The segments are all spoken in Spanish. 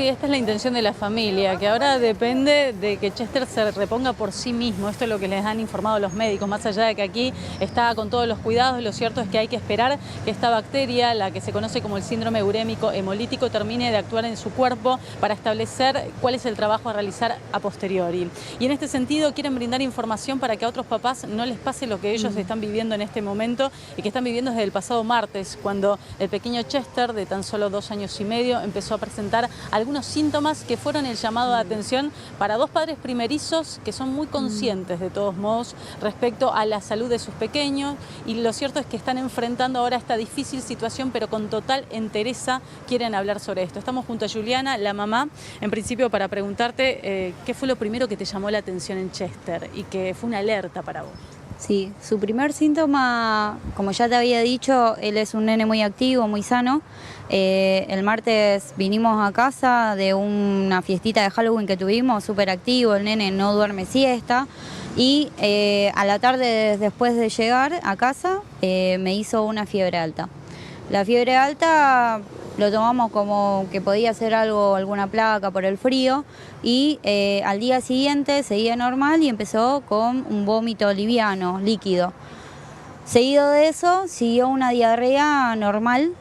Sí, esta es la intención de la familia, que ahora depende de que Chester se reponga por sí mismo. Esto es lo que les han informado los médicos, más allá de que aquí está con todos los cuidados. Lo cierto es que hay que esperar que esta bacteria, la que se conoce como el síndrome urémico hemolítico, termine de actuar en su cuerpo para establecer cuál es el trabajo a realizar a posteriori. Y en este sentido quieren brindar información para que a otros papás no les pase lo que ellos están viviendo en este momento y que están viviendo desde el pasado martes, cuando el pequeño Chester, de tan solo 2 años y medio, empezó a presentar algunos síntomas que fueron el llamado de atención para dos padres primerizos que son muy conscientes de todos modos respecto a la salud de sus pequeños, y lo cierto es que están enfrentando ahora esta difícil situación, pero con total entereza quieren hablar sobre esto. Estamos junto a Juliana, la mamá, en principio para preguntarte qué fue lo primero que te llamó la atención en Chester y que fue una alerta para vos. Sí, su primer síntoma, como ya te había dicho, él es un nene muy activo, muy sano. El martes vinimos a casa de una fiestita de Halloween que tuvimos, súper activo, el nene no duerme siesta. Y a la tarde, después de llegar a casa, me hizo una fiebre alta. La fiebre alta lo tomamos como que podía ser algo, alguna placa por el frío, y al día siguiente seguía normal y empezó con un vómito liviano, líquido. Seguido de eso siguió una diarrea normal,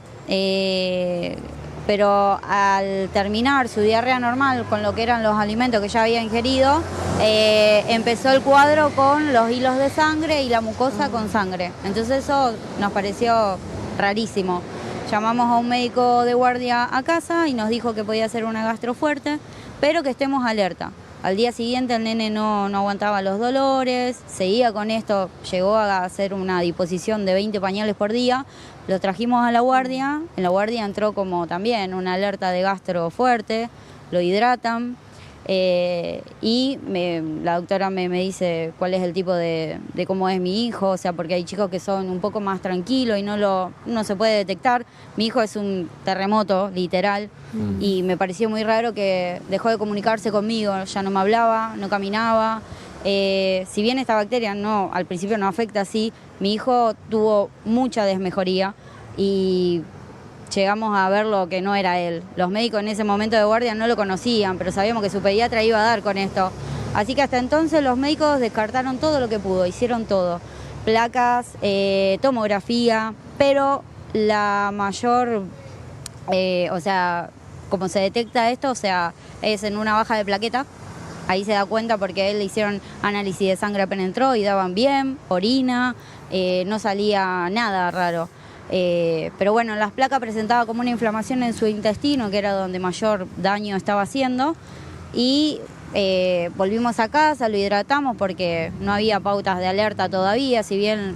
pero al terminar su diarrea normal con lo que eran los alimentos que ya había ingerido, empezó el cuadro con los hilos de sangre y la mucosa con sangre. Entonces eso nos pareció rarísimo. Llamamos a un médico de guardia a casa y nos dijo que podía ser una gastro fuerte, pero que estemos alerta. Al día siguiente el nene no aguantaba los dolores, seguía con esto, llegó a hacer una disposición de 20 pañales por día. Lo trajimos a la guardia, en la guardia entró como también una alerta de gastro fuerte, lo hidratan. Y la doctora me dice cuál es el tipo de cómo es mi hijo, o sea, porque hay chicos que son un poco más tranquilos y no se puede detectar. Mi hijo es un terremoto, literal, y me pareció muy raro que dejó de comunicarse conmigo, ya no me hablaba, no caminaba. Si bien esta bacteria al principio no afecta así, mi hijo tuvo mucha desmejoría y llegamos a ver lo que no era él. Los médicos en ese momento de guardia no lo conocían, pero sabíamos que su pediatra iba a dar con esto. Así que hasta entonces los médicos descartaron todo lo que pudo, hicieron todo. Placas, tomografía, pero la mayor, o sea, como se detecta esto, o sea, es en una baja de plaqueta. Ahí se da cuenta porque a él le hicieron análisis de sangre apenas entró y daban bien, orina, no salía nada raro. Pero bueno, las placas presentaba como una inflamación en su intestino, que era donde mayor daño estaba haciendo, y volvimos a casa, lo hidratamos porque no había pautas de alerta todavía, si bien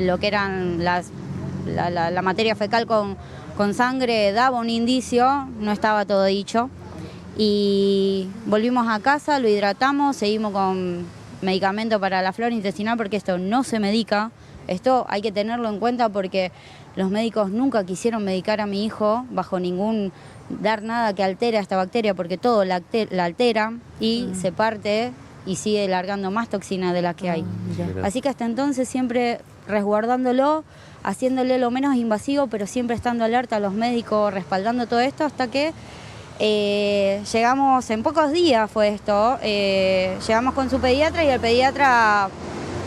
lo que eran la materia fecal con sangre daba un indicio, no estaba todo dicho. Y volvimos a casa, lo hidratamos, seguimos con medicamento para la flora intestinal porque esto no se medica. Esto hay que tenerlo en cuenta porque los médicos nunca quisieron medicar a mi hijo bajo dar nada que altere a esta bacteria, porque todo la altera y se parte y sigue largando más toxina de la que hay. Así que hasta entonces siempre resguardándolo, haciéndole lo menos invasivo, pero siempre estando alerta a los médicos, respaldando todo esto hasta que llegamos, en pocos días fue esto, llegamos con su pediatra y el pediatra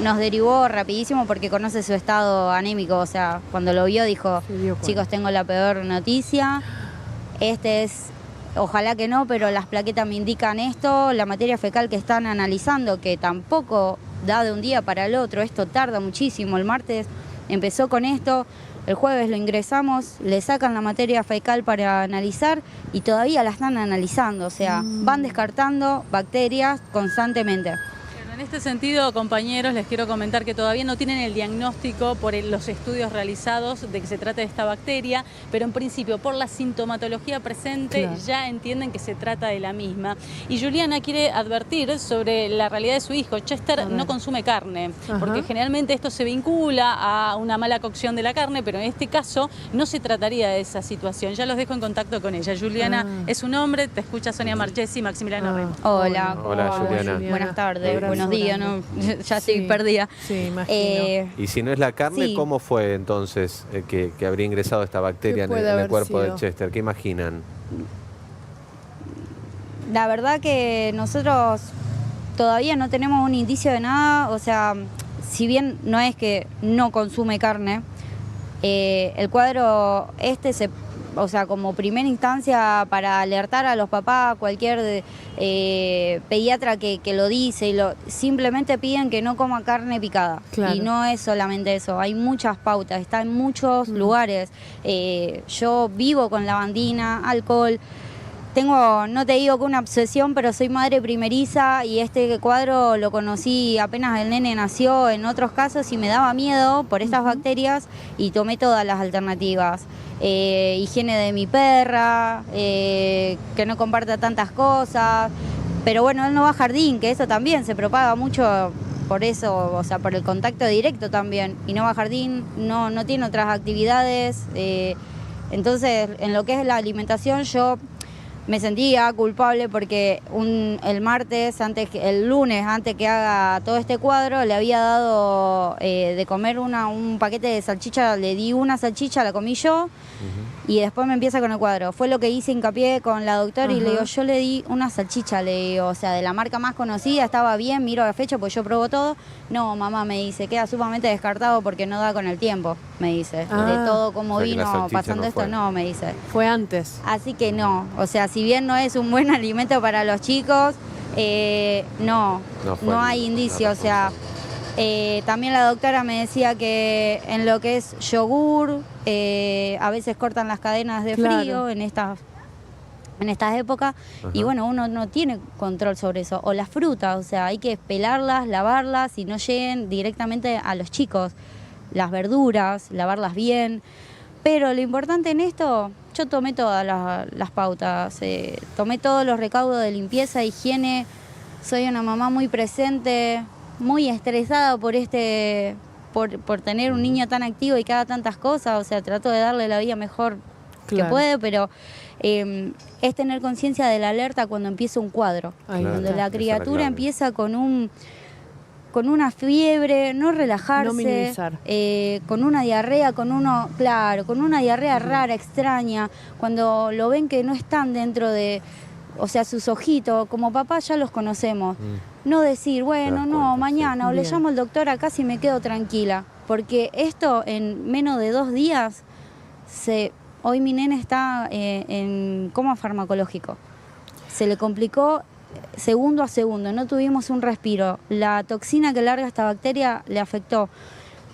nos derivó rapidísimo porque conoce su estado anémico, o sea, cuando lo vio dijo, chicos, tengo la peor noticia, ojalá que no, pero las plaquetas me indican esto, la materia fecal que están analizando, que tampoco da de un día para el otro, esto tarda muchísimo, el martes empezó con esto, el jueves lo ingresamos, le sacan la materia fecal para analizar y todavía la están analizando, o sea, van descartando bacterias constantemente. En este sentido, compañeros, les quiero comentar que todavía no tienen el diagnóstico por los estudios realizados de que se trata de esta bacteria, pero en principio por la sintomatología presente ya entienden que se trata de la misma. Y Juliana quiere advertir sobre la realidad de su hijo. Chester no consume carne, porque generalmente esto se vincula a una mala cocción de la carne, pero en este caso no se trataría de esa situación. Ya los dejo en contacto con ella. Juliana es su nombre, te escucha Sonia Marchesi y Maximiliano Remo. Hola. Hola, Juliana. Buenas tardes, buenos días, ¿no? Ya estoy perdida. Sí, imagino. Y si no es la carne, ¿cómo fue entonces que habría ingresado esta bacteria en el cuerpo de Chester? ¿Qué imaginan? La verdad que nosotros todavía no tenemos un indicio de nada, o sea, si bien no es que no consume carne, el cuadro o sea, como primera instancia para alertar a los papás, cualquier pediatra que lo dice, simplemente piden que no coma carne picada. Claro. Y no es solamente eso, hay muchas pautas, está en muchos lugares. Yo vivo con lavandina, alcohol. Tengo, no te digo que una obsesión, pero soy madre primeriza y este cuadro lo conocí apenas el nene nació en otros casos y me daba miedo por estas bacterias y tomé todas las alternativas. Higiene de mi perra, que no comparta tantas cosas, pero bueno, él no va a jardín, que eso también se propaga mucho por eso, o sea, por el contacto directo también, y no va a jardín, no tiene otras actividades, entonces en lo que es la alimentación yo me sentía culpable porque el lunes, antes que haga todo este cuadro, le había dado de comer un paquete de salchicha, le di una salchicha, la comí yo, y después me empieza con el cuadro. Fue lo que hice hincapié con la doctora y le digo, yo le di una salchicha, le digo, o sea, de la marca más conocida, estaba bien, miro la fecha, pues yo probo todo. No, mamá, me dice, queda sumamente descartado porque no da con el tiempo, me dice. De todo como vino pasando esto, no, me dice. Fue antes. Así que no, o sea, si bien no es un buen alimento para los chicos, no hay indicio, o sea, también la doctora me decía que en lo que es yogur, a veces cortan las cadenas de frío en estas épocas. Y bueno, uno no tiene control sobre eso. O las frutas, o sea, hay que pelarlas, lavarlas y no lleguen directamente a los chicos. Las verduras, lavarlas bien. Pero lo importante en esto, yo tomé todas las pautas, tomé todos los recaudos de limpieza, higiene. Soy una mamá muy presente, muy estresada por tener un niño tan activo y que haga tantas cosas, o sea, trato de darle la vida mejor que puedo, pero es tener conciencia de la alerta cuando empieza un cuadro, cuando la criatura empieza con una fiebre, no relajarse, no minimizar. Con una diarrea, con una diarrea rara, extraña, cuando lo ven que no están dentro de, o sea, sus ojitos, como papá ya los conocemos. No decir, bueno, no, mañana, o le llamo al doctor acá si me quedo tranquila. Porque esto en menos de 2 días, hoy mi nene está en coma farmacológico. Se le complicó segundo a segundo, no tuvimos un respiro. La toxina que larga esta bacteria le afectó.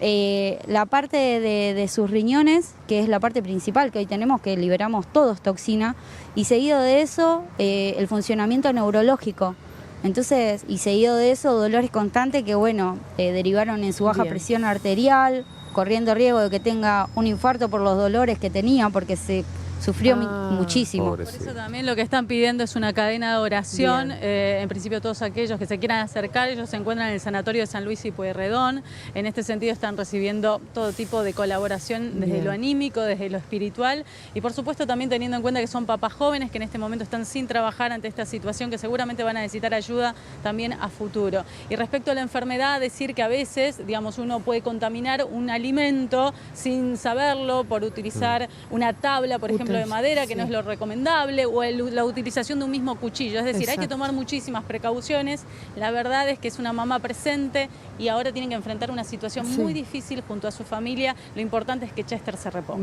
La parte de sus riñones, que es la parte principal que hoy tenemos, que liberamos todos toxina, y seguido de eso, el funcionamiento neurológico. Entonces, y seguido de eso, dolores constantes que, bueno, derivaron en su baja presión arterial, corriendo riesgo de que tenga un infarto por los dolores que tenía, porque se sufrió muchísimo. Por eso también lo que están pidiendo es una cadena de oración. En principio todos aquellos que se quieran acercar, ellos se encuentran en el sanatorio de San Luis y Pueyrredón. En este sentido están recibiendo todo tipo de colaboración desde lo anímico, desde lo espiritual y por supuesto también teniendo en cuenta que son papás jóvenes que en este momento están sin trabajar ante esta situación, que seguramente van a necesitar ayuda también a futuro. Y respecto a la enfermedad, decir que a veces, digamos, uno puede contaminar un alimento sin saberlo por utilizar una tabla, por ejemplo, de madera, que no es lo recomendable, o la utilización de un mismo cuchillo. Es decir, hay que tomar muchísimas precauciones. La verdad es que es una mamá presente y ahora tienen que enfrentar una situación muy difícil junto a su familia. Lo importante es que Chester se reponga.